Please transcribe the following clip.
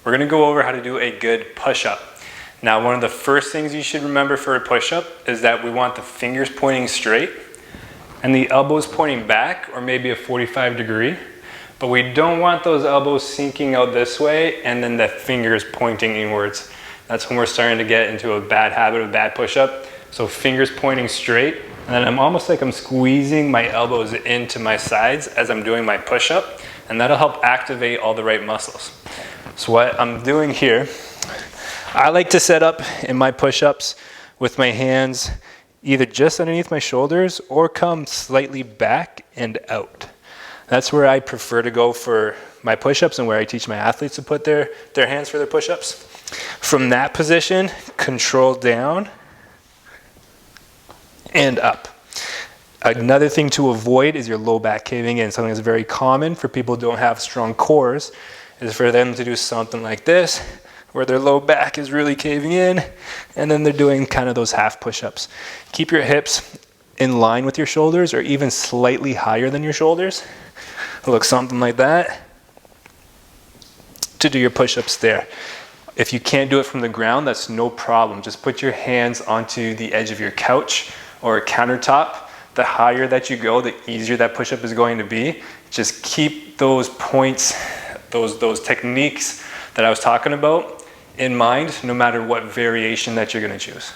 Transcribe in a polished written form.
We're gonna go over how to do a good push-up. Now, one of the first things you should remember for a push-up is that we want the fingers pointing straight and the elbows pointing back, or maybe a 45-degree. But we don't want those elbows sinking out this way and then the fingers pointing inwards. That's when we're starting to get into a bad habit of bad push-up. So fingers pointing straight, and then I'm almost like I'm squeezing my elbows into my sides as I'm doing my push-up, and that'll help activate all the right muscles. So what I'm doing here, I like to set up in my push-ups with my hands either just underneath my shoulders or come slightly back and out. That's where I prefer to go for my push-ups and where I teach my athletes to put their hands for their push-ups. From that position, control down and up. Another thing to avoid is your low back caving in. Something that's very common for people who don't have strong cores is for them to do something like this, where their low back is really caving in, and then they're doing kind of those half push-ups. Keep your hips in line with your shoulders or even slightly higher than your shoulders. Look something like that to do your push-ups there. If you can't do it from the ground, that's no problem. Just put your hands onto the edge of your couch or a countertop. The higher that you go, the easier that push-up is going to be. Just keep those points, those techniques that I was talking about in mind, no matter what variation that you're gonna choose.